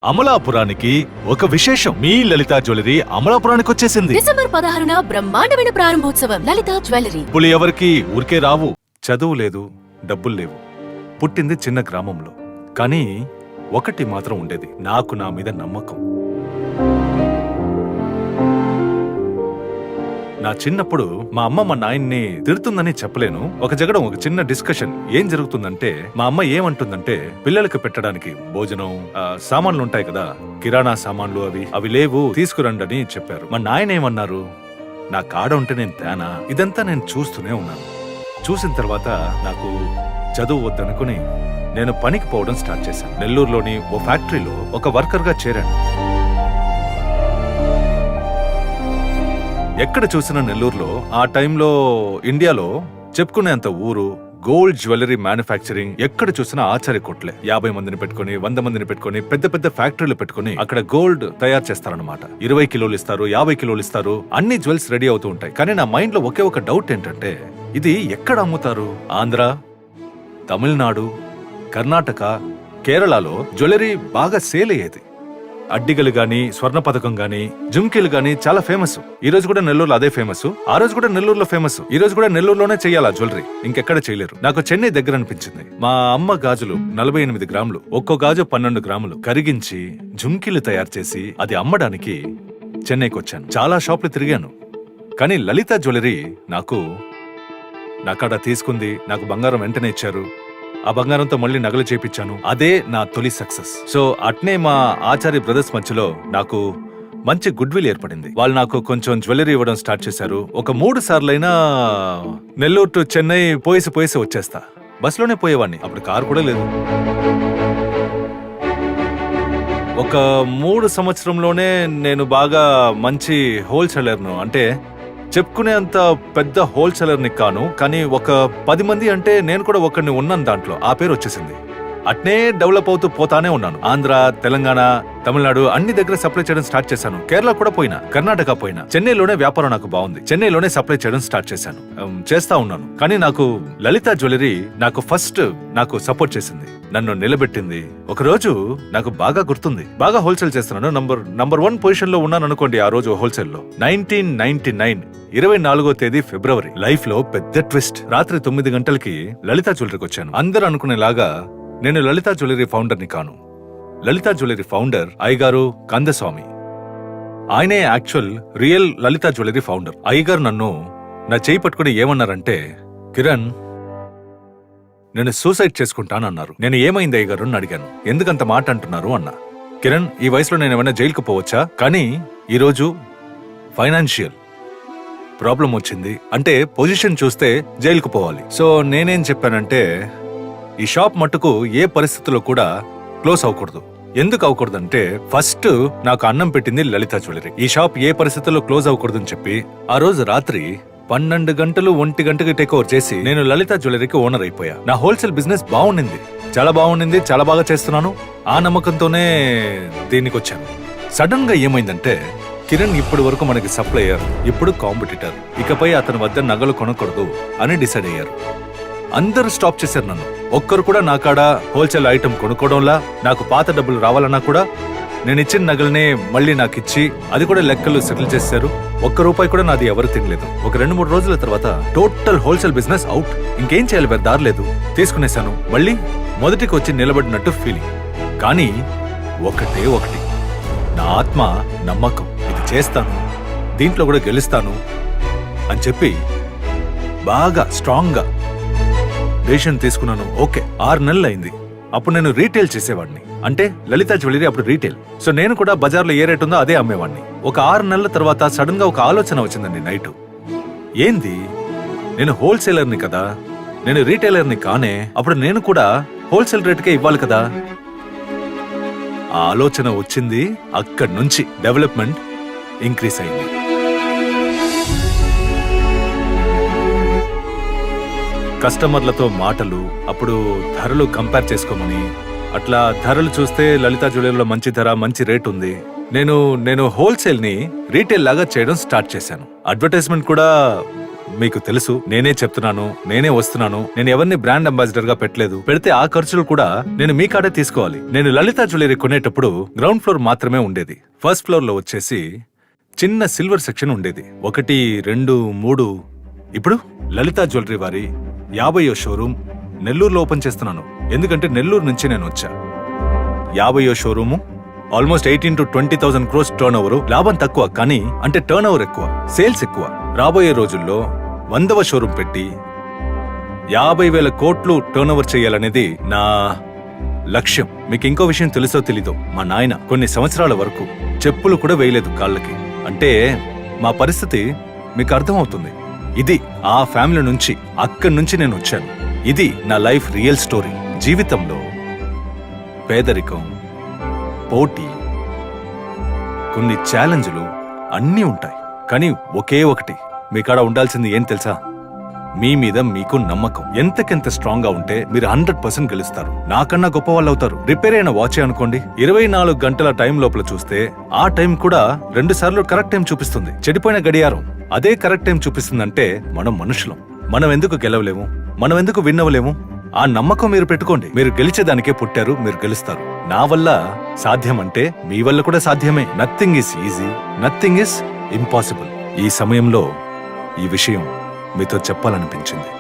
అమలాపురానికి ఒక విశేషం. మీ లలిత జ్యువెలరీ అమలాపురానికి వచ్చేసింది. డిసెంబర్ 16న బ్రహ్మాండమైన ప్రారంభోత్సవం. లలిత జ్యువెలరీ. ఇప్పుడు ఎవరికి ఊరికే రావు. చదువు లేదు, డబ్బులు లేవు. పుట్టింది చిన్న గ్రామంలో. కానీ ఒకటి మాత్రం ఉండేది, నాకు నా మీద నమ్మకం. నా చిన్నప్పుడు మా అమ్మ మా నాయన్ని తిడుతుందని చెప్పలేను. ఒక చిన్న డిస్కషన్ ఏం జరుగుతుందంటే, మా అమ్మ ఏమంటుందంటే, పిల్లలకు పెట్టడానికి భోజనం సామాన్లు ఉంటాయి కదా, కిరాణా సామాన్లు అవి లేవు, తీసుకురండి అని చెప్పారు. మా నాయన ఏమన్నారు, నా కాడ ఉంటే నేను తేనా. ఇదంతా నేను చూస్తూనే ఉన్నాను. చూసిన తర్వాత నాకు చదువు వద్దనుకుని నేను పనికి పోవడం స్టార్ట్ చేశాను. నెల్లూరులోని ఓ ఫ్యాక్టరీలో ఒక వర్కర్ గా చేరాను. ఎక్కడ చూసినా నెల్లూరులో ఆ టైంలో ఇండియాలో చెప్పుకునేంత ఊరు గోల్డ్ జ్యువెలరీ మ్యానుఫ్యాక్చరింగ్ ఎక్కడ చూసినా ఆచార్య కొట్లే. 50 మందిని పెట్టుకుని 100 మందిని పెట్టుకుని పెద్ద పెద్ద ఫ్యాక్టరీలు పెట్టుకుని అక్కడ గోల్డ్ తయారు చేస్తారనమాట. 20 కిలోలు ఇస్తారు, 50 కిలోలు ఇస్తారు, అన్ని జ్యువెల్స్ రెడీ అవుతూ ఉంటాయి. కానీ నా మైండ్ లో ఒకే ఒక డౌట్ ఏంటంటే, ఇది ఎక్కడ అమ్ముతారు? ఆంధ్ర, తమిళనాడు, కర్ణాటక, కేరళలో జ్యువెలరీ బాగా సేల్ అయ్యేది. అడ్డిగలు గాని, స్వర్ణ పథకం గాని, జుమ్కీలు గాని చాలా ఫేమస్. ఈ రోజు కూడా నెల్లూరులో అదే ఫేమస్. ఆ రోజు కూడా నెల్లూరులో ఫేమస్. ఈ రోజు కూడా నెల్లూరులోనే చెయ్యాలా జ్యువెలరీ, ఇంకెక్కడ చేయలేరు. నాకు చెన్నై దగ్గర అనిపించింది. మా అమ్మ గాజులు 48 గ్రాములు, ఒక్కో గాజు 12 గ్రాములు కరిగించి జుమ్కీలు తయారు చేసి అది అమ్మడానికి చెన్నైకి వచ్చాను. చాలా షాపులు తిరిగాను. కానీ లలిత జ్యువెలరీ నాకాడ తీసుకుంది. నాకు బంగారం వెంటనే ఇచ్చారు. ఆ బంగారంతో మళ్ళీ నగలు చేపించాను. అదే నా తొలి సక్సెస్. సో అట్నే మా ఆచార్య బ్రదర్స్ మధ్యలో నాకు మంచి గుడ్ విల్ ఏర్పడింది. వాళ్ళు నాకు కొంచెం జ్యువెలరీ ఇవ్వడం స్టార్ట్ చేశారు. ఒక 3 సార్లైనా నెల్లూరు టు చెన్నై పోయేసి వచ్చేస్తా. బస్సులోనే పోయేవాడిని. అప్పుడు కారు కూడా లేదు. ఒక 3 సంవత్సరంలోనే నేను బాగా మంచి హోల్సేలర్ను, అంటే చెప్పుకునే అంత పెద్ద హోల్సేలర్ని కాను, కానీ ఒక 10 మంది అంటే నేను కూడా ఒకరిని ఉన్నాను దాంట్లో. ఆ పేరు వచ్చేసింది. అట్నే డెవలప్ అవుతూ పోతానే ఉన్నాను. ఆంధ్ర, తెలంగాణ, తమిళనాడు అన్ని దగ్గర సప్లై చేయడం స్టార్ట్ చేశాను. కేరళ కూడా పోయినా, కర్ణాటక పోయినా. చెన్నైలోనే వ్యాపారం నాకు బాగుంది. చెన్నైలోనే సప్లై చేయడం స్టార్ట్ చేశాను. చేస్తా ఉన్నాను. కానీ నాకు లలిత జ్యువెలరీ నాకు సపోర్ట్ చేసింది, నన్ను నిలబెట్టింది. ఒక రోజు నాకు బాగా గుర్తుంది. బాగా హోల్సేల్ చేస్తున్నాను. నంబర్ 1 పొజిషన్ లో ఉన్నాను అనుకోండి. ఆ రోజు హోల్సేల్ లో 1999 24వ తేదీ ఫిబ్రవరి. లైఫ్ లో పెద్ద ట్విస్ట్. రాత్రి 9 గంటలకి లలిత జ్యువెలరీకి వచ్చాను. అందరూ అనుకునేలాగా నేను లలిత జ్యువెలరీ ఫౌండర్ ని కాను. లలిత జ్యువెలరీ ఫౌండర్ అయ్యగారు కందస్వామి. ఆయనే యాక్చువల్ రియల్ లలిత జ్యువెలరీ ఫౌండర్. అయ్యగారు నన్ను నా చేయి పట్టుకుని ఏమన్నారంటే, కిరణ్, నేను సూసైడ్ చేసుకుంటానన్నారు. నేను ఏమైంది అయ్యగారు అని అడిగాను. ఎందుకంత మాట అంటున్నారు అన్నా. కిరణ్, ఈ వయసులో నేను ఏమైనా జైలుకు పోవచ్చా? కానీ ఈరోజు ఫైనాన్షియల్ ప్రాబ్లం వచ్చింది అంటే పొజిషన్ చూస్తే జైలుకు పోవాలి. సో నేనేం చెప్పానంటే, ఈ షాప్ మట్టుకు ఏ పరిస్థితుల్లో కూడా క్లోజ్ అవ్వకూడదు. ఎందుకు అవ్వకూడదంటే, ఫస్ట్ నాకు అన్నం పెట్టింది లలిత జ్యువెలరీ. ఈ షాప్ ఏ పరిస్థితుల్లో క్లోజ్ అవ్వకూడదని చెప్పి ఆ రోజు రాత్రి 12 గంటలు 1 గంటకి టేక్ ఓవర్ చేసి నేను లలిత జ్యువెలరీకి ఓనర్ అయిపోయా. నా హోల్సేల్ బిజినెస్ బాగుండింది, చాలా బాగుండింది, చాలా బాగా చేస్తున్నాను. ఆ నమ్మకంతోనే దీనికి వచ్చాను. సడన్ గా ఏమైందంటే, కిరణ్ ఇప్పటి వరకు మనకి సప్లయర్, ఇప్పుడు కాంపిటీటర్, ఇకపై అతని వద్ద నగలు కొనకూడదు అని డిసైడ్ అయ్యారు. అందరూ స్టాప్ చేశారు నన్ను. ఒక్కరు కూడా నా కాడ హోల్సేల్ ఐటమ్ కొనుక్కోవడంలా, నాకు పాత డబ్బులు రావాలన్నా కూడా నేను ఇచ్చిన నగలనే మళ్ళీ నాకు ఇచ్చి అది కూడా లెక్కలు సెటిల్ చేశారు. ₹1 కూడా నాది ఎవరు తినలేదు. ఒక 2-3 రోజుల తర్వాత టోటల్ హోల్సేల్ బిజినెస్ అవుట్. ఇంకేం చేయాలి, వేరే దారి లేదు. తీసుకునేశాను. మళ్ళీ మొదటికి వచ్చి నిలబడినట్టు ఫీలింగ్. కానీ ఒకటి, నా ఆత్మ నమ్మకం. ఇది చేస్తాను, దీంట్లో కూడా గెలుస్తాను అని చెప్పి బాగా స్ట్రాంగ్ గా డెసిషన్ తీసుకున్నాను. ఓకే, 6 నెలలు అయింది. అప్పుడు నేను రీటైల్ చేసేవాడిని, అంటే లలిత జ్యువెలరీ అప్పుడు రీటైల్. సో నేను కూడా బజార్లో ఏ రేట్ ఉందో అదే అమ్మేవాడిని. ఒక 6 నెలల తర్వాత సడన్ గా ఒక ఆలోచన వచ్చిందండి నైట్. ఏంది, నేను హోల్సేలర్ని కదా, నేను రీటైలర్ని కానే, అప్పుడు నేను కూడా హోల్సేల్ రేట్కే ఇవ్వాలి కదా. ఆ ఆలోచన వచ్చింది. అక్కడి నుంచి డెవలప్మెంట్ ఇంక్రీస్ అయింది. కస్టమర్లతో మాటలు, అప్పుడు ధరలు కంపేర్ చేసుకోమని, అట్లా ధరలు చూస్తే లలిత జ్యువెలరీలో మంచి ధర, మంచి రేట్ ఉంది. నేను హోల్సేల్ ని రీటైల్ లాగా చేయడం స్టార్ట్ చేశాను. అడ్వర్టైజ్మెంట్ కూడా మీకు తెలుసు, నేనే చెప్తున్నాను, నేనే వస్తున్నాను. నేను ఎవరిని బ్రాండ్ అంబాసిడర్ గా పెట్టలేదు. పెడితే ఆ ఖర్చులు కూడా నేను మీ కాడే తీసుకోవాలి. నేను లలిత జ్యువెలరీ కొనేటప్పుడు గ్రౌండ్ ఫ్లోర్ మాత్రమే ఉండేది. ఫస్ట్ ఫ్లోర్ లో వచ్చేసి చిన్న సిల్వర్ సెక్షన్ ఉండేది. 1, 2, 3. ఇప్పుడు లలిత జ్యువెలరీ వారి 50వ షోరూమ్ నెల్లూరులో ఓపెన్ చేస్తున్నాను. ఎందుకంటే నెల్లూరు నుంచి నేను వచ్చా. 50వ showroom almost 18 to 20,000 crores turn over. లాభం తక్కువ, కానీ అంటే టర్న్ ఓవర్ ఎక్కువ, సేల్స్ ఎక్కువ. రాబోయే రోజుల్లో 100వ షోరూమ్ పెట్టి 50,000 కోట్లు టర్న్ ఓవర్ చేయాలనేది నా లక్ష్యం. మీకు ఇంకో విషయం తెలుసో తెలీదో, మా నాయన కొన్ని సంవత్సరాల వరకు చెప్పులు కూడా వేయలేదు కాళ్ళకి. అంటే మా పరిస్థితి మీకు అర్థమవుతుంది. ఇది ఆ ఫ్యామిలీ నుంచి, అక్కడి నుంచి నేను వచ్చాను. ఇది నా లైఫ్ రియల్ స్టోరీ. జీవితంలో పేదరికం, పోటీ, కొన్ని ఛాలెంజ్లు అన్నీ ఉంటాయి. కానీ ఒకే ఒకటి మీ కాడ ఉండాల్సింది ఏం తెలుసా? మీ మీద మీకు నమ్మకం. ఎంతకెంత స్ట్రాంగ్ గా ఉంటే మీరు 100% గెలుస్తారు. నాకన్నా గొప్ప వాళ్ళు అవుతారు. రిపేర్ అయిన వాచ్ అనుకోండి, 24 గంటల టైం లోపల చూస్తే ఆ టైం కూడా 2 సార్లు కరెక్ట్ టైం చూపిస్తుంది. చెడిపోయిన గడియారం అదే కరెక్ట్ టైం చూపిస్తుందంటే మనం మనుషులం. మనం ఎందుకు గెలవలేము? మనం ఎందుకు విన్ అవ్వలేము? ఆ నమ్మకం మీరు పెట్టుకోండి. మీరు గెలిచేదానికే పుట్టారు, మీరు గెలుస్తారు. నా వల్ల సాధ్యం అంటే మీ వల్ల కూడా సాధ్యమే. Nothing is easy, nothing is impossible. ఈ సమయంలో ఈ విషయం మీతో చెప్పాలనిపించింది.